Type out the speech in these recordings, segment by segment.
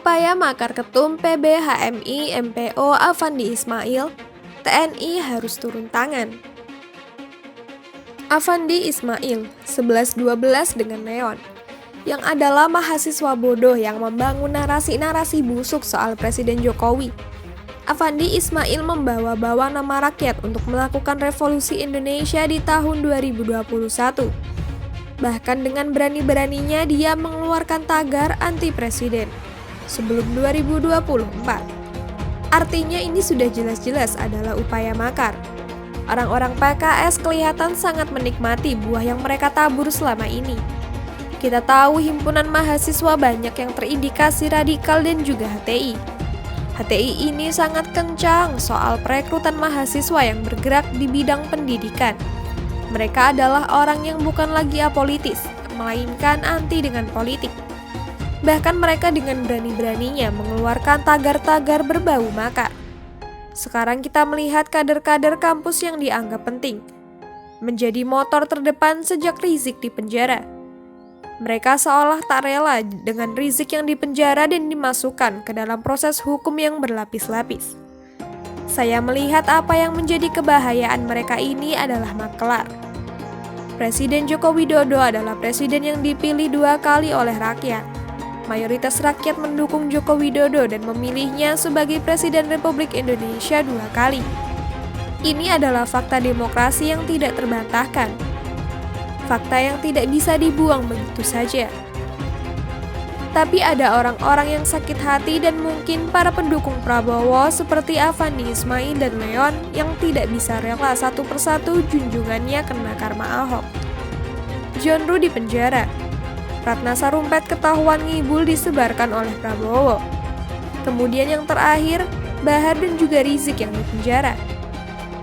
upaya makar Ketum PBHMI MPO Afandi Ismail, TNI harus turun tangan. Afandi Ismail, 11-12 dengan neon, yang adalah mahasiswa bodoh yang membangun narasi-narasi busuk soal Presiden Jokowi. Afandi Ismail membawa-bawa nama rakyat untuk melakukan revolusi Indonesia di tahun 2021. Bahkan dengan berani-beraninya dia mengeluarkan tagar anti-presiden sebelum 2024. Artinya ini sudah jelas-jelas adalah upaya makar. Orang-orang PKS kelihatan sangat menikmati buah yang mereka tabur selama ini. Kita tahu himpunan mahasiswa banyak yang terindikasi radikal dan juga HTI. HTI ini sangat kencang soal perekrutan mahasiswa yang bergerak di bidang pendidikan. Mereka adalah orang yang bukan lagi apolitis, melainkan anti dengan politik. Bahkan mereka dengan berani-beraninya mengeluarkan tagar-tagar berbau makar. Sekarang kita melihat kader-kader kampus yang dianggap penting menjadi motor terdepan sejak Rizik di penjara. Mereka seolah tak rela dengan Rizik yang dipenjara dan dimasukkan ke dalam proses hukum yang berlapis-lapis. Saya melihat apa yang menjadi kebahayaan mereka ini adalah maklar. Presiden Joko Widodo adalah presiden yang dipilih 2 kali oleh rakyat. Mayoritas rakyat mendukung Joko Widodo dan memilihnya sebagai Presiden Republik Indonesia 2 kali. Ini adalah fakta demokrasi yang tidak terbantahkan. Fakta yang tidak bisa dibuang begitu saja. Tapi ada orang-orang yang sakit hati dan mungkin para pendukung Prabowo seperti Afandi Ismail dan Leon yang tidak bisa rela satu persatu junjungannya kena karma Ahok. John Ruh di penjara. Ratna Sarumpait ketahuan ngibul disebarkan oleh Prabowo. Kemudian yang terakhir, Bahar dan juga Rizik yang dipenjara.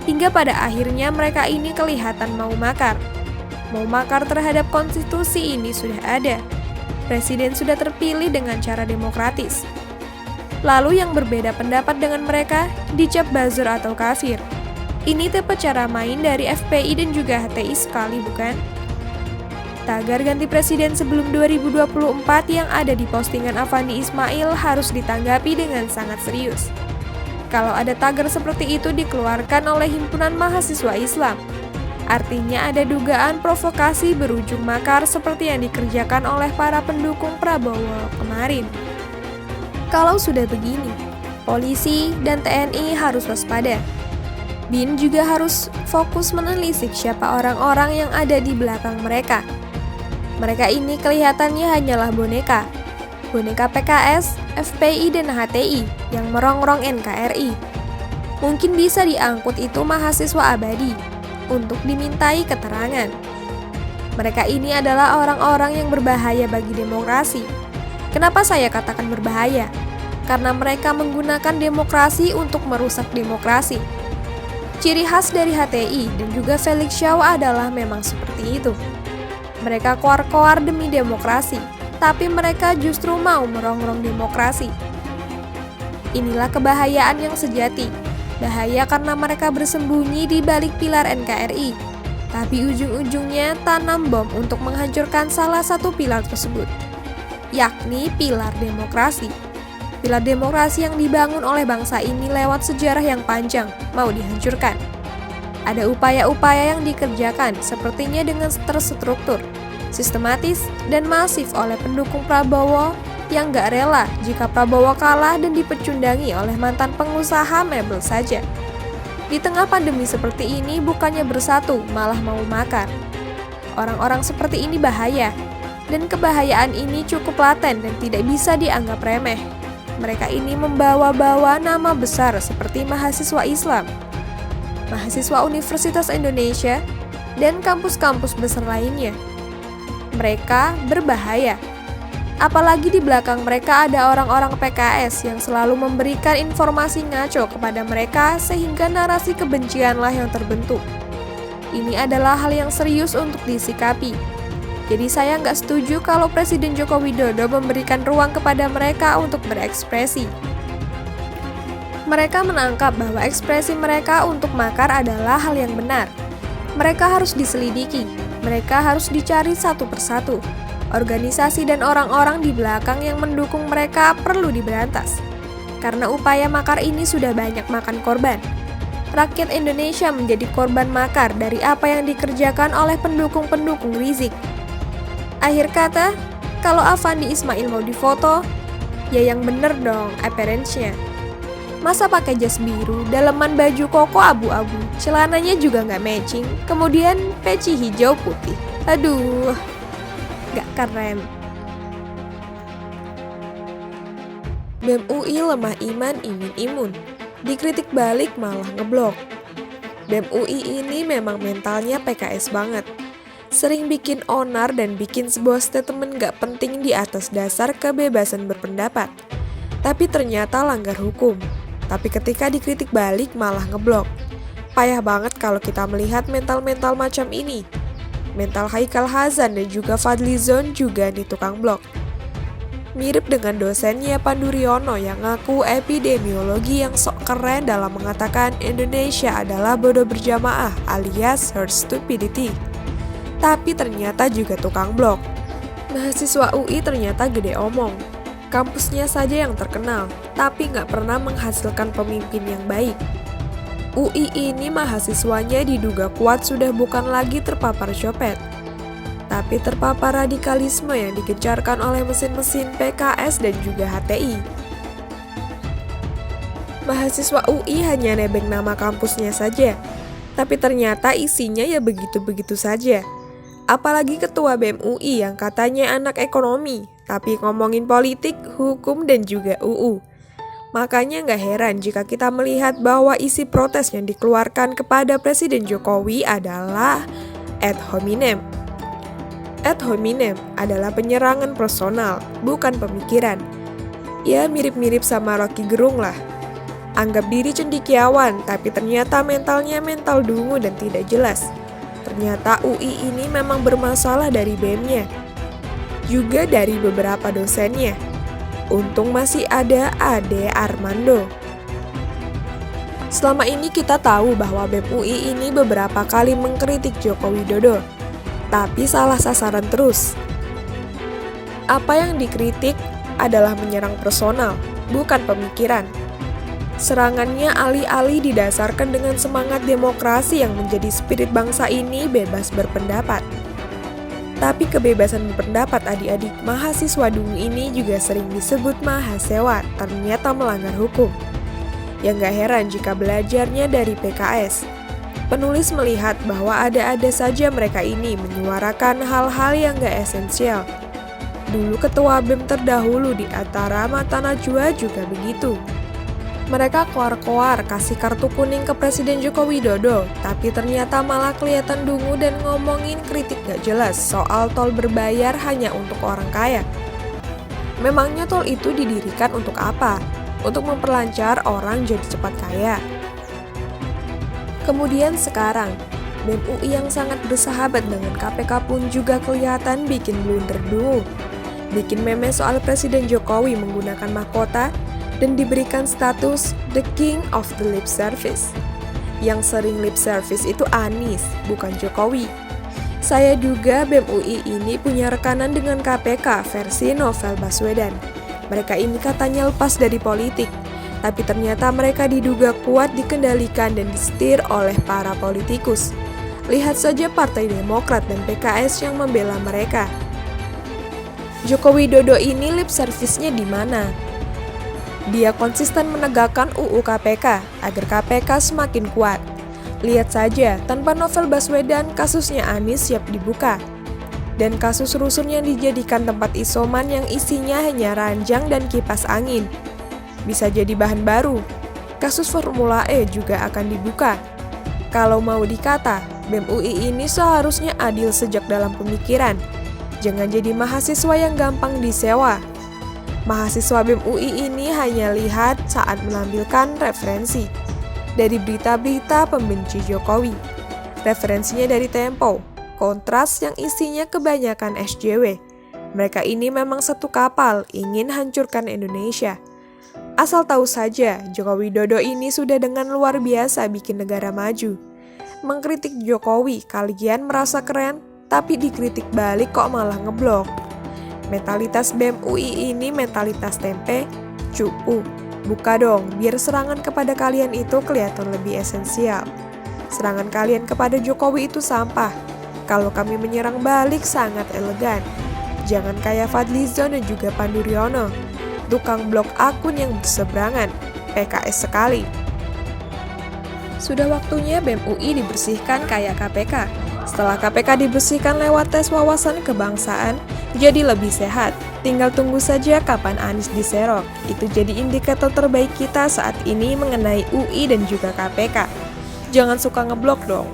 Hingga pada akhirnya mereka ini kelihatan mau makar. Mau makar terhadap konstitusi ini sudah ada. Presiden sudah terpilih dengan cara demokratis. Lalu yang berbeda pendapat dengan mereka dicap buzzer atau kafir. Ini tepat cara main dari FPI dan juga HTI sekali, bukan? Tagar ganti presiden sebelum 2024 yang ada di postingan Afandi Ismail harus ditanggapi dengan sangat serius. Kalau ada tagar seperti itu dikeluarkan oleh himpunan mahasiswa Islam, artinya ada dugaan provokasi berujung makar seperti yang dikerjakan oleh para pendukung Prabowo kemarin. Kalau sudah begini, polisi dan TNI harus waspada. BIN juga harus fokus menelisik siapa orang-orang yang ada di belakang mereka. Mereka ini kelihatannya hanyalah boneka PKS, FPI, dan HTI yang merongrong NKRI. Mungkin bisa diangkut itu mahasiswa abadi untuk dimintai keterangan. Mereka ini adalah orang-orang yang berbahaya bagi demokrasi. Kenapa saya katakan berbahaya? Karena mereka menggunakan demokrasi untuk merusak demokrasi. Ciri khas dari HTI dan juga Felix Shaw adalah memang seperti itu. Mereka koar-koar demi demokrasi, tapi mereka justru mau merongrong demokrasi. Inilah kebahayaan yang sejati. Bahaya karena mereka bersembunyi di balik pilar NKRI, tapi ujung-ujungnya tanam bom untuk menghancurkan salah satu pilar tersebut, yakni pilar demokrasi. Pilar demokrasi yang dibangun oleh bangsa ini lewat sejarah yang panjang, mau dihancurkan. Ada upaya-upaya yang dikerjakan sepertinya dengan terstruktur, sistematis, dan masif oleh pendukung Prabowo yang gak rela jika Prabowo kalah dan dipecundangi oleh mantan pengusaha mebel saja. Di tengah pandemi seperti ini bukannya bersatu, malah mau makar. Orang-orang seperti ini bahaya, dan kebahayaan ini cukup laten dan tidak bisa dianggap remeh. Mereka ini membawa-bawa nama besar seperti mahasiswa Islam, mahasiswa Universitas Indonesia, dan kampus-kampus besar lainnya. Mereka berbahaya. Apalagi di belakang mereka ada orang-orang PKS yang selalu memberikan informasi ngaco kepada mereka sehingga narasi kebencianlah yang terbentuk. Ini adalah hal yang serius untuk disikapi. Jadi saya nggak setuju kalau Presiden Joko Widodo memberikan ruang kepada mereka untuk berekspresi. Mereka menangkap bahwa ekspresi mereka untuk makar adalah hal yang benar. Mereka harus diselidiki, mereka harus dicari satu persatu. organisasi dan orang-orang di belakang yang mendukung mereka perlu diberantas. Karena upaya makar ini sudah banyak makan korban. Rakyat Indonesia menjadi korban makar dari apa yang dikerjakan oleh pendukung-pendukung Rizik. Akhir kata, kalau Afandi Ismail mau difoto, ya yang bener dong appearance-nya. Masa pakai jas biru, daleman baju koko abu-abu, celananya juga nggak matching, kemudian peci hijau putih. Aduh, nggak keren. BEM UI lemah iman ingin imun, dikritik balik malah ngeblok. BEM UI ini memang mentalnya PKS banget. Sering bikin onar dan bikin sebuah statement gak penting di atas dasar kebebasan berpendapat. Tapi ternyata langgar hukum. Tapi ketika dikritik balik malah ngeblok. Payah banget kalau kita melihat mental-mental macam ini. Mental Haikal Hazan dan juga Fadlizon juga nih tukang blok. Mirip dengan dosennya Pandu Riono yang ngaku epidemiologi yang sok keren dalam mengatakan Indonesia adalah bodoh berjamaah alias herd stupidity. Tapi ternyata juga tukang blok. Mahasiswa UI ternyata gede omong. Kampusnya saja yang terkenal, tapi nggak pernah menghasilkan pemimpin yang baik. UI ini mahasiswanya diduga kuat sudah bukan lagi terpapar copet, tapi terpapar radikalisme yang digencarkan oleh mesin-mesin PKS dan juga HTI. Mahasiswa UI hanya nebeng nama kampusnya saja, tapi ternyata isinya ya begitu-begitu saja. Apalagi ketua BEM UI yang katanya anak ekonomi, tapi ngomongin politik, hukum, dan juga UU. Makanya nggak heran jika kita melihat bahwa isi protes yang dikeluarkan kepada Presiden Jokowi adalah ad hominem. Ad hominem adalah penyerangan personal, bukan pemikiran. Ya mirip-mirip sama Rocky Gerung lah. Anggap diri cendekiawan, tapi ternyata mentalnya mental dungu dan tidak jelas. Ternyata UI ini memang bermasalah dari BEM-nya. Juga dari beberapa dosennya. Untung masih ada Ade Armando. Selama ini kita tahu bahwa BEM UI ini beberapa kali mengkritik Joko Widodo. Tapi salah sasaran terus. Apa yang dikritik adalah menyerang personal, bukan pemikiran. Serangannya alih-alih didasarkan dengan semangat demokrasi yang menjadi spirit bangsa ini bebas berpendapat. Tapi kebebasan berpendapat adik-adik mahasiswa dungu ini juga sering disebut mahasewa, ternyata melanggar hukum. Ya nggak heran jika belajarnya dari PKS. Penulis melihat bahwa ada-ada saja mereka ini menyuarakan hal-hal yang gak esensial. Dulu ketua BEM terdahulu di antara Mata Najwa juga begitu. Mereka koar-koar kasih kartu kuning ke Presiden Joko Widodo, tapi ternyata malah kelihatan dungu dan ngomongin kritik gak jelas soal tol berbayar hanya untuk orang kaya. Memangnya tol itu didirikan untuk apa? Untuk memperlancar orang jadi cepat kaya. Kemudian sekarang, BEM UI yang sangat bersahabat dengan KPK pun juga kelihatan bikin blunder dulu. Bikin meme soal Presiden Jokowi menggunakan mahkota dan diberikan status The King of the Lip Service. Yang sering lip service itu Anies, bukan Jokowi. Saya duga BEM UI ini punya rekanan dengan KPK versi Novel Baswedan. Mereka ini katanya lepas dari politik. Tapi ternyata mereka diduga kuat dikendalikan dan disetir oleh para politikus. Lihat saja Partai Demokrat dan PKS yang membela mereka. Joko Widodo ini lip service-nya di mana? Dia konsisten menegakkan UU KPK agar KPK semakin kuat. Lihat saja, tanpa Novel Baswedan kasusnya Anies siap dibuka. Dan kasus rusun yang dijadikan tempat isoman yang isinya hanya ranjang dan kipas angin. Bisa jadi bahan baru. Kasus Formula E juga akan dibuka. Kalau mau dikata, BEM UI ini seharusnya adil sejak dalam pemikiran. Jangan jadi mahasiswa yang gampang disewa. Mahasiswa BEM UI ini hanya lihat saat menampilkan referensi dari berita-berita pembenci Jokowi. Referensinya dari Tempo, Kontras yang isinya kebanyakan SJW. Mereka ini memang satu kapal ingin hancurkan Indonesia. Asal tahu saja, Joko Widodo ini sudah dengan luar biasa bikin negara maju. Mengkritik Jokowi, kalian merasa keren, tapi dikritik balik kok malah ngeblok. Mentalitas BEM UI ini mentalitas tempe, cupu. Buka dong, biar serangan kepada kalian itu kelihatan lebih esensial. Serangan kalian kepada Jokowi itu sampah. Kalau kami menyerang balik sangat elegan. Jangan kayak Fadlizon dan juga Pandu Riono, tukang blok akun yang berseberangan, PKS sekali. Sudah waktunya BEM UI dibersihkan kayak KPK. Setelah KPK dibersihkan lewat tes wawasan kebangsaan, jadi lebih sehat. Tinggal tunggu saja kapan Anies diserok. Itu jadi indikator terbaik kita saat ini mengenai UI dan juga KPK. Jangan suka ngeblok dong.